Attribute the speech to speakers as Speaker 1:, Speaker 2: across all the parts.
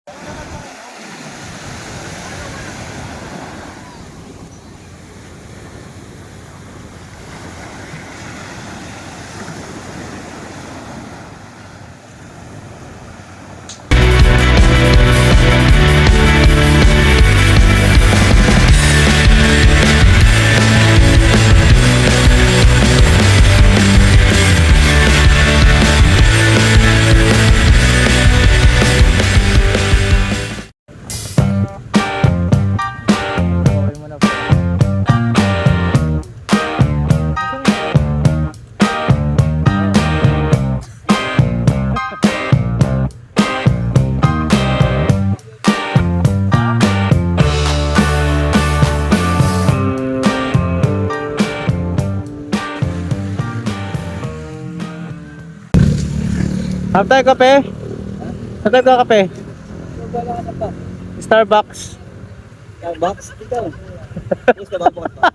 Speaker 1: Harap tayo kape? Harap tayo kape? Starbucks.
Speaker 2: Starbucks? Ikaw. Yes, nababukas pa.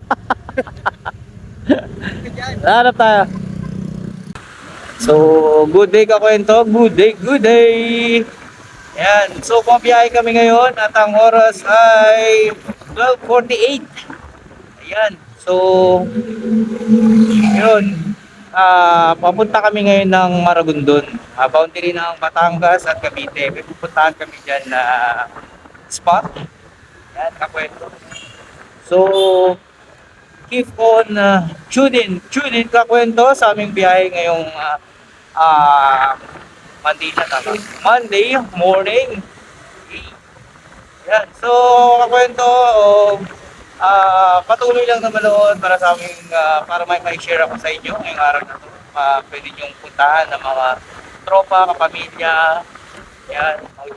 Speaker 1: Harap tayo. So, good day kakwento. Good day, good day. Yan. So, pumabiyahe kami ngayon at ang oras ay 12:48. Ayan. So, yun. Papunta kami ngayon ng Maragondon. Boundary ng Batangas at Cavite. May pupuntahan kami dyan na spot. Yan, kakwento. So, keep on tune in kakwento sa aming biyahe ngayong Monday morning. Yan. So, kakwento, patuloy lang naman noon para sa aming para may share ako sa inyo ngayong araw na ito. Pwede nyong puntahan ng mga tropa, kapamilya, yan, mag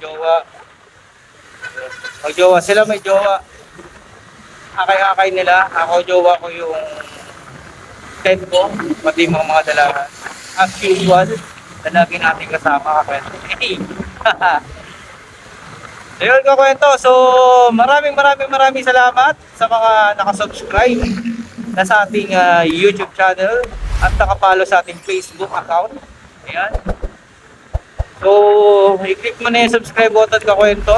Speaker 1: jowa sila, may jowa, akay-akay nila, ako jowa ko yung tent ko, pati mga dalaga as usual, lalagi natin kasama kakwento. So yun kakwento, so maraming salamat sa mga nakasubscribe na sa ating YouTube channel at nakapalo sa ating Facebook account. Ayan. So, i-click mo na yung subscribe button kakwento.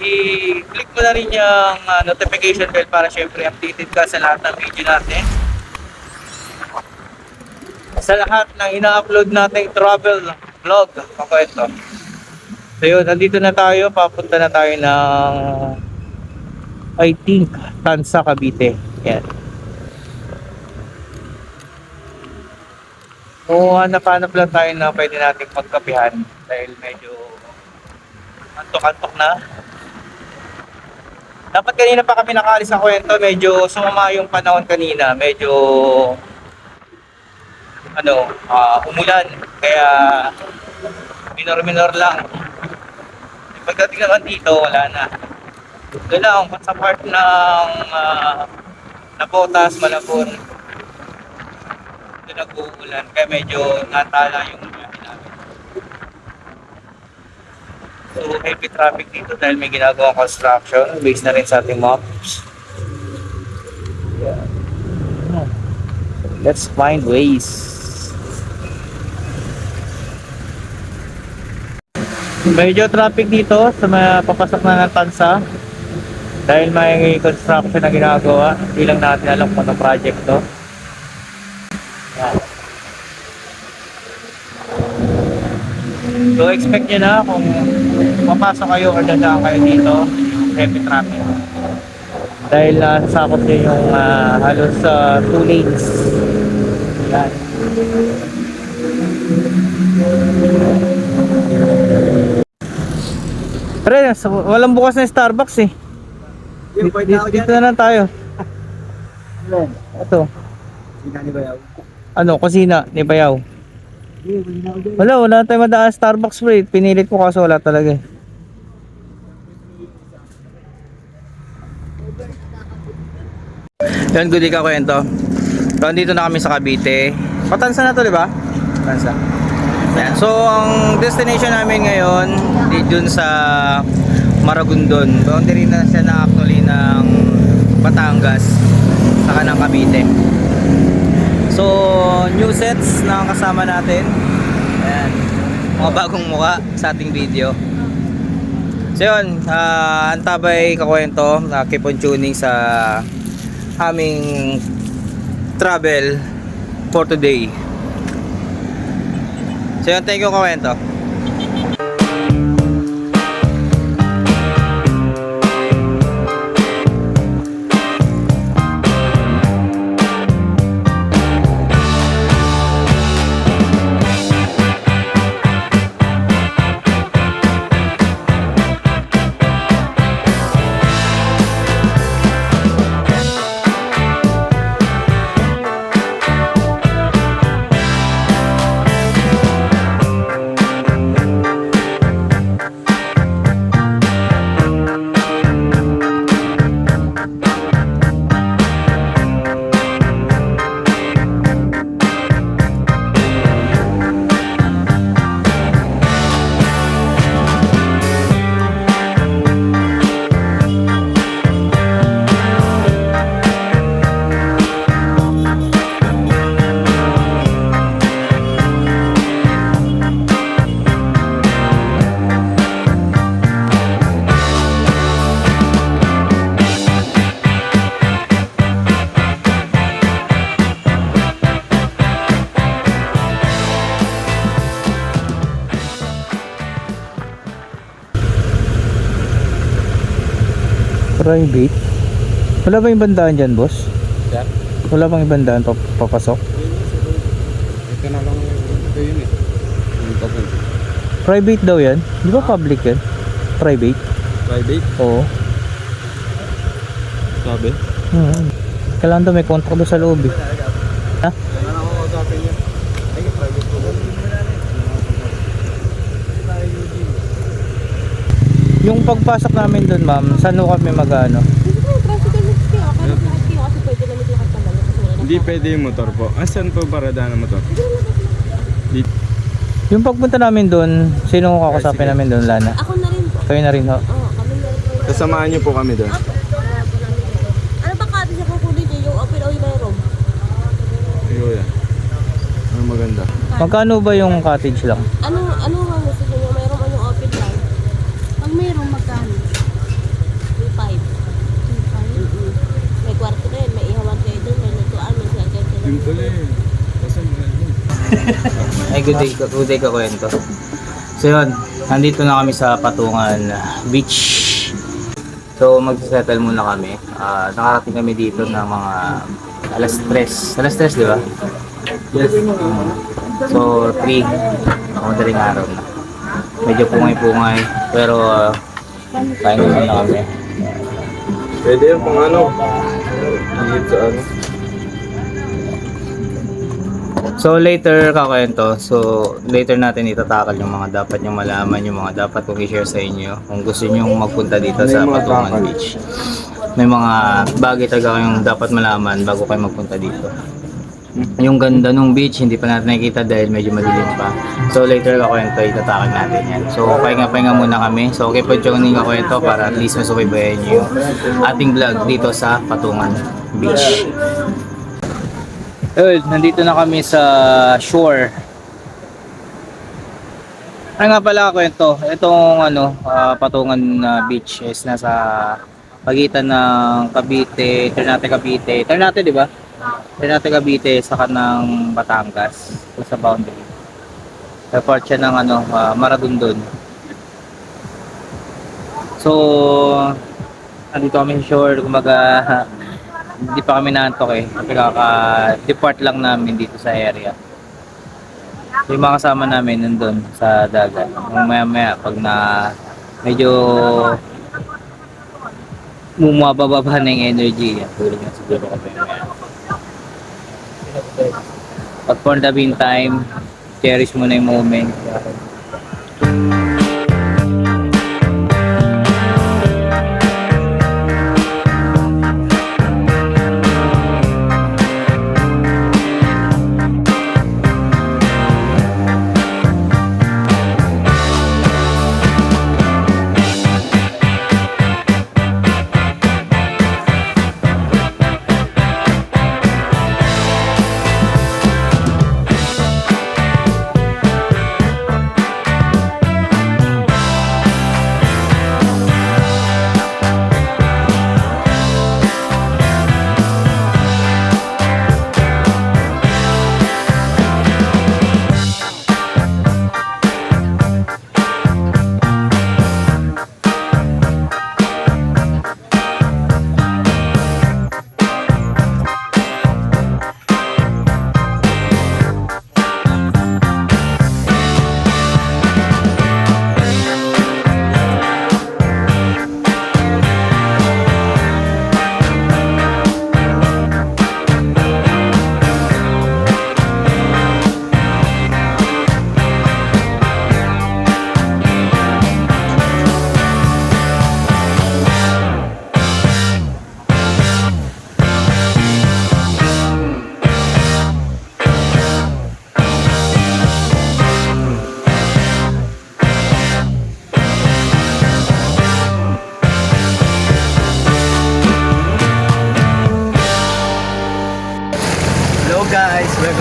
Speaker 1: I-click mo na rin yung notification bell para syempre updated ka sa lahat ng video natin. Sa lahat ng ina-upload nating travel vlog kakwento. So yun, nandito na tayo, papunta na tayo ng I think Tansa, Cavite. Yan. So hanap-hanap lang tayo na pwede natin pagkapihan dahil medyo antok-antok na. Dapat kanina pa kami nakaalis sa kwento, medyo sumama yung panahon kanina, medyo umulan, kaya minor lang. Pagdating naman dito, wala na. Ito lang, sa part ng Nabotas, Malabon, ito nag-uulan, kaya medyo natala yung biyahe namin. So, heavy traffic dito dahil may ginagawang construction, based na rin sa ating maps. Yeah. Let's find ways. Medyo traffic dito sa mga papasok na ng Tansa dahil may construction na ginagawa. Hindi lang natin alam kung anong project to. Yan. So expect nyo na kung papasok kayo or dadaan kayo dito, heavy traffic dahil sakop nyo yung halos 2 lanes. Yan. Pre, walang bukas na Starbucks eh. Dito na lang tayo. Ito.
Speaker 2: Kusina ni Bayaw.
Speaker 1: Ano, kusina ni Bayaw. Wala tayong madaan Starbucks pre. Pinilit ko kaso wala talaga eh. Yan, good day kakwento. So, andito na kami sa Cavite. Patansa na to, di ba? Patansa. Yan. So, ang destination namin ngayon dun sa Maragondon. Boundary na siya na actually ng Batangas saka ng Cavite. So, new sets na kasama natin. Ayan. Mga bagong mukha sa ating video. So yun, antabay kakwento, keep on tuning sa aming travel for today. So yun, thank you kakwento. Private? Wala ba yung bandaan dyan, boss?
Speaker 2: Sir?
Speaker 1: Wala bang ibandaan papasok?
Speaker 2: Ito na lang ito yun eh. Yung tapon.
Speaker 1: Private daw yan? Di ba public yan? Private?
Speaker 2: Private?
Speaker 1: Oo.
Speaker 2: Sabi?
Speaker 1: Kailangan daw may contract doon sa loob eh. Ha?
Speaker 2: Kailan ako kausapin niya? Ay, private po.
Speaker 1: Yung pagpasok namin doon, ma'am, saan ho kami mag-ano?
Speaker 2: Hindi pwede yung motor po. Asan po parada ng motor?
Speaker 1: Yung pagpunta namin doon, sino kakusapin namin doon, Lana?
Speaker 3: Ako na rin po.
Speaker 1: Kayo na rin ho?
Speaker 3: Oo, kami na rin po.
Speaker 2: Kasamahan niyo po kami doon.
Speaker 3: Ako. Ano ba kati sa kukunin niyo? Yung open o yung mayroon?
Speaker 2: Kuya. Ang maganda.
Speaker 1: Magkano ba yung cottage lang?
Speaker 3: Ano nga gusto niyo? Yung mayroon o yung open lang? Pag mayroon, magkano? 2.5. May kwarto rin, may ihawan kayo doon, may lutuan, may shelter kayo.
Speaker 2: Yung pala eh. Kasan mo yan?
Speaker 1: Ay, good day ka kwento. So yun, nandito na kami sa Patungan Beach. So mag-settle muna kami. Nakarating kami dito ng mga alas 3. Alas 3, di ba? Yes. So 3, madaling araw na. Medyo pungay-pungay, pero kain na kami.
Speaker 2: Pwede yung pang ano? Higit sa ano?
Speaker 1: So later kakwento, so later natin itatakal yung mga dapat nyo malaman, yung mga dapat kong i-share sa inyo kung gusto nyo magpunta dito sa Patungan Beach. May mga bagay talaga kayong dapat malaman bago kayo magpunta dito. Yung ganda ng beach, hindi pa natin nakikita dahil medyo madilim pa. So later kakwento, itatakal natin yan. So pahinga muna kami. So okay po joining kakwento para at least masubaybayan nyo yung ating vlog dito sa Patungan Beach. Nandito na kami sa shore. Ay nga pala kwento, itong Patungan Beach is nasa pagitan ng Cavite, Ternate di ba? Ternate Cavite saka ng Batangas, sa boundary. Report siya ng Maragondon. So, andito kami sa shore, kumaga hindi pa kami naantok eh. Kaka-depart lang namin dito sa area. So, yung mga kasama namin nandun sa dagat. Yung maya-maya, pag na medyo bumababa na yung energy, tulog na siguro kami maya. But for the meantime, cherish mo na yung moment.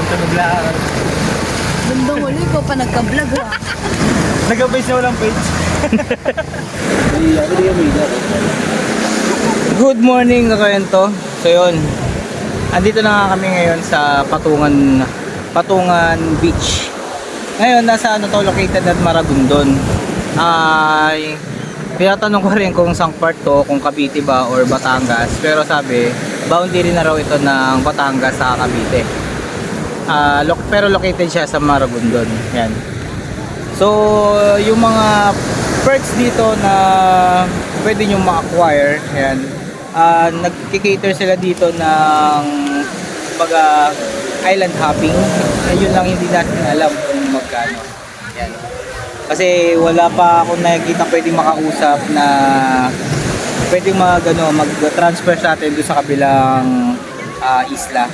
Speaker 1: Tunog lang.
Speaker 3: Bandang huli ko pa nagka-vlog ha.
Speaker 1: Nag-base na walang page. Good morning kakwento. So yun, andito na nga kami ngayon sa Patungan Beach. Ngayon nasa ano to, located at Maragondon. Ay tinatanong ko rin kung saan part to, kung Cavite ba or Batangas. Pero sabi, boundary na raw ito ng Batangas sa Cavite. Pero located siya sa Maragondon. Yan. So, yung mga perks dito na pwede nyo ma-acquire, yan. Nag-cater sila dito ng baga island hopping. Yun lang hindi natin alam kung magkano. Yan. Kasi wala pa akong nakikita pwedeng makausap na pwedeng mag-transfer sa atin doon sa kabilang isla.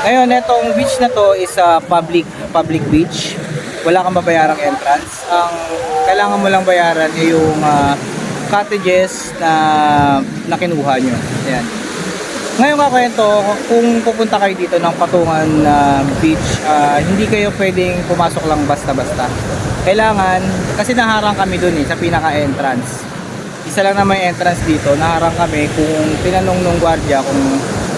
Speaker 1: Ngayon, itong beach na to is a public beach. Wala kang babayarang entrance. Ang kailangan mo lang bayaran ay yung cottages na kinuha nyo. Ayan. Ngayon kakwento, kung pupunta kayo dito ng Patungan Beach, hindi kayo pwedeng pumasok lang basta-basta. Kailangan, kasi naharang kami dun sa pinaka-entrance. Isa lang naman yung entrance dito, naharang kami kung tinanong nung gwardiya kung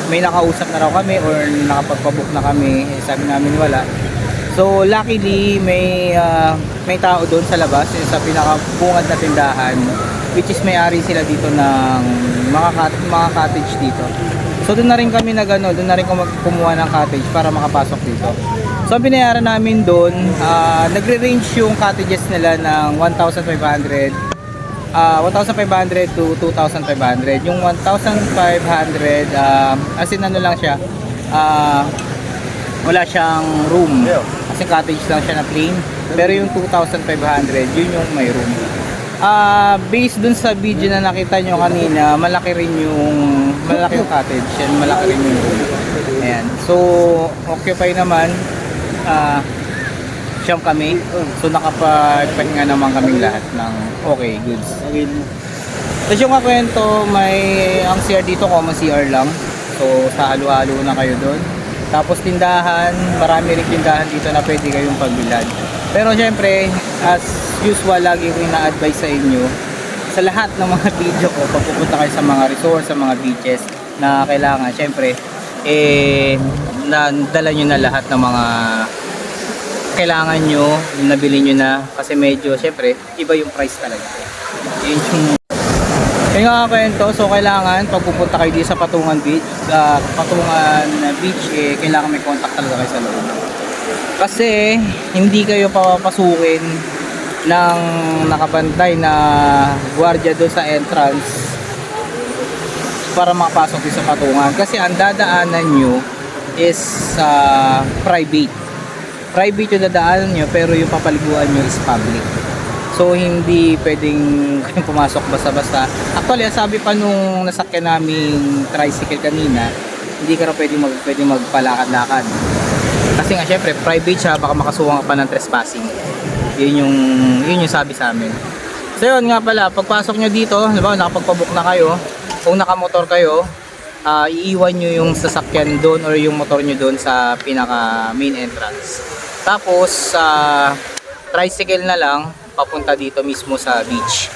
Speaker 1: may nakausap na raw kami or nakapagpabook na kami, sabi namin wala. So luckily may tao doon sa labas, sa pinakabungad na tindahan, which is may-ari sila dito ng mga cottage dito. So doon na rin kami doon na rin kumuha ng cottage para makapasok dito. So ang binayaran namin doon, nagre-range yung cottages nila ng 1,500 to 2,500. Yung 1,500 as in ano lang siya, wala siyang room kasi cottage lang siya na plain. Pero yung 2,500 yun yung may room. Based dun sa video na nakita nyo kanina, malaki yung cottage and malaki rin yung room. Ayan. So occupy naman siyam kami. So nakapagpahinga naman kaming lahat ng okay, goods. Tapos yung kakwento, ang CR dito, common CR lang. So sa halo-halo na kayo doon. Tapos tindahan, marami rin tindahan dito na pwede kayong pagbilad. Pero syempre, as usual, lagi ko ina-advise sa inyo sa lahat ng mga video ko pag pupunta kayo sa mga resort, sa mga beaches, na kailangan syempre dala nyo na lahat ng mga kailangan nyo, nabili nyo na, kasi medyo syempre iba yung price talaga. Yun yung kaya nga kwento. So kailangan pag pupunta kayo dito sa Patungan Beach, kailangan may contact talaga kayo sa loob. Kasi hindi kayo papapasukin ng nakabantay na gwardiya doon sa entrance para makapasok dito sa Patungan. Kasi ang dadaanan nyo is private yung dadaanan nyo, pero yung papaliguan nyo is public. So hindi pwedeng kayong pumasok basta-basta. Actually, sabi pa nung nasakyan naming tricycle kanina, hindi ka raw pwedeng magpalakad-lakad. Kasi nga syempre private siya, baka makasuhan ka pa ng trespassing. Yun yung sabi sa amin. So yun nga pala, pagpasok nyo dito, halimbawa nakapagpabook na kayo, kung nakamotor kayo, iiwan nyo yung sasakyan doon or yung motor nyo doon sa pinaka main entrance. Tapos tricycle na lang papunta dito mismo sa beach.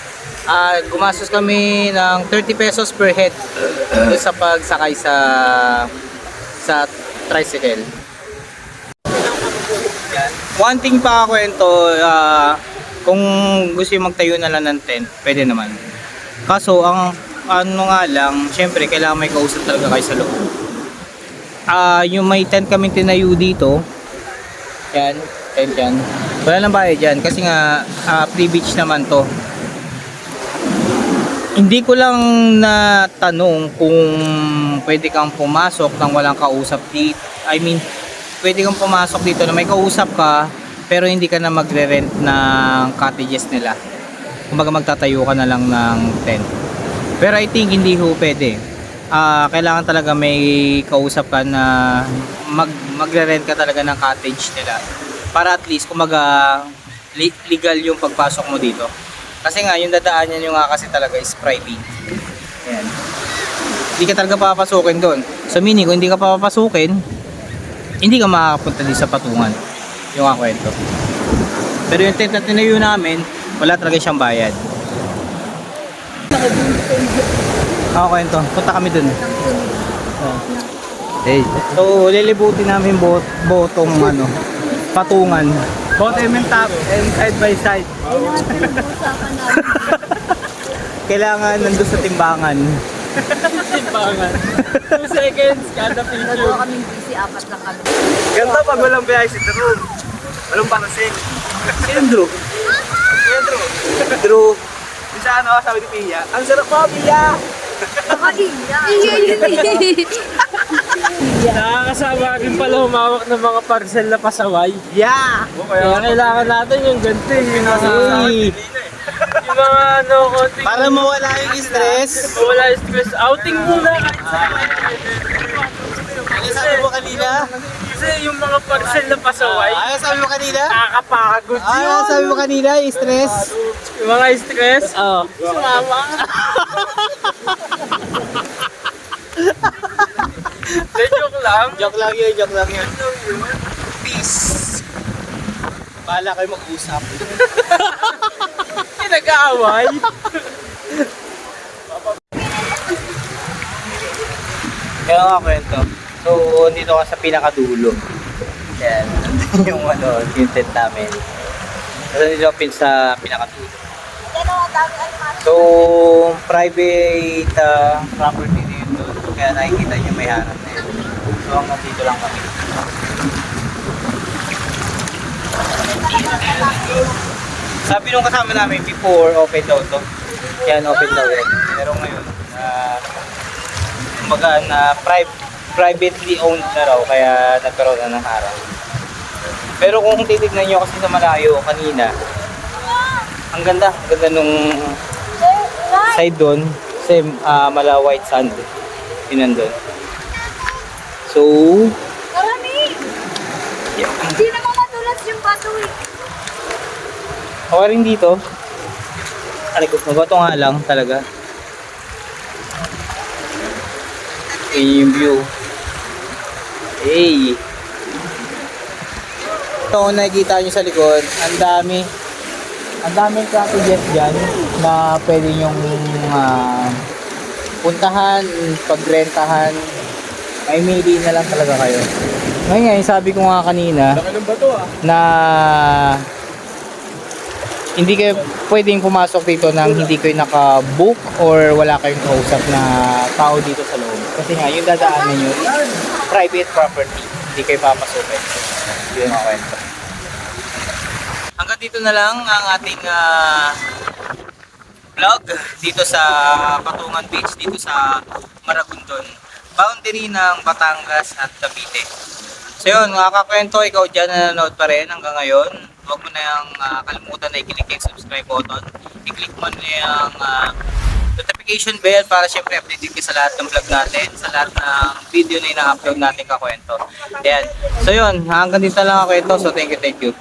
Speaker 1: Gumastos kami ng 30 pesos per head sa pagsakay sa tricycle. One thing pa kwento, kung gusto yung magtayo na lang ng tent, pwede naman. Kaso ang ano nga lang, syempre kailangan may kausap talaga kayo sa loob. Yung may tent kami tinayo dito, yan, tent yan. Wala lang bayad dyan kasi nga free beach naman to. Hindi ko lang natanong kung pwede kang pumasok nang walang kausap dito. I mean, pwede kang pumasok dito na may kausap ka pero hindi ka na magre-rent ng cottages nila. Kumbaga magtatayo ka na lang ng tent. Pero I think hindi ho pwede. Kailangan talaga may kausap ka na magre-rent ka talaga ng cottage nila. Para at least kumaga legal yung pagpasok mo dito. Kasi nga yung dadaanan nyo nga kasi talaga is private. Ayan. Hindi ka talaga papasukin doon. So meaning kung hindi ka papasukin, hindi ka makakapunta din sa patungan. Yung kwento. Pero yung tent na tinayo namin, wala talaga siyang bayad. Kwento. Punta kami dun. Hey. So, lilibutin namin botong patungan.
Speaker 2: Bottom and top and side by side.
Speaker 1: Kailangan nandun sa timbangan.
Speaker 2: Timbangan. 2 seconds kada picture.
Speaker 4: Nagawa kaming busy, 4 lang kami.
Speaker 2: Ganito pag walang biyahe sa room. Walang pangasin.
Speaker 1: Sino Drew?
Speaker 2: Kaya Drew.
Speaker 1: Drew.
Speaker 2: Yung sa sabi ni Pia, ang sarap po, Pia! Nakakasama din pala humawak ng mga parcel na pasaway.
Speaker 1: Yeah!
Speaker 2: Kaya kailangan natin yung ganito yung nasa
Speaker 1: Uy.
Speaker 2: yung mga konting
Speaker 1: Para mawala yung stress.
Speaker 2: wala stress. Outing muna.
Speaker 1: Ano sabi mo kanina?
Speaker 2: Kasi yung mga parcel na pasaway,
Speaker 1: Ano sabi mo kanina?
Speaker 2: nakakapagod
Speaker 1: Ano
Speaker 2: yun.
Speaker 1: sabi mo kanina? Yung stress?
Speaker 2: Yung mga stress, sumama. Joke lang.
Speaker 1: Joke lang yun, joke lang yun. Peace. Bahala kayo mag-usap.
Speaker 2: Nag-aaway.
Speaker 1: Kaya nga kwento. So, dito ka sa pinakadulo. Yan. Nandun yung yung tent namin. Nandun dito sa pinakadulo. So, private property din doon. Kaya nakikita niyo may harap na yun. So, hanggang dito lang kami. Sabi nung kasama namin before, open daw to. Yan, open daw yan. Pero ngayon, kumbaga na privately owned na raw, kaya nagkaroon na ng araw. Pero kung titignan nyo kasi sa malayo kanina, ang ganda nung side doon, kasi mala white sand, yun nandun. So,
Speaker 4: Karami!
Speaker 1: yeah.
Speaker 4: Hindi naman matulas yung bato eh.
Speaker 1: Okay rin dito. Mabato nga lang talaga. Yun yung view. Hey! Ito kung nakikita nyo sa likod, ang daming cottages dyan na pwede nyong puntahan, pagrentahan. May mili na lang talaga kayo. Ngayon, sabi ko nga kanina
Speaker 2: Laki ng bato
Speaker 1: na hindi kayo pwedeng pumasok dito nang hindi kayo naka-book or wala kayong kausap na tao dito sa loob. Kasi nga, yung dadaanan nyo, private property. Hindi kayo papasukin. Yun ang kwento. Hanggang dito na lang ang ating vlog dito sa Patungan Beach, dito sa Maragondon. Boundary ng Batangas at Cavite. So yun, mga kakwento, ikaw dyan na nanonood pa rin hanggang ngayon. Huwag mo na yung kalimutan na i-click yung subscribe button. I-click mo na yung notification bell para syempre updated ka sa lahat ng vlog natin, sa lahat ng video na ina-upload natin kakwento. Ayan. So yun, hanggang dito lang ako ito. So thank you, thank you.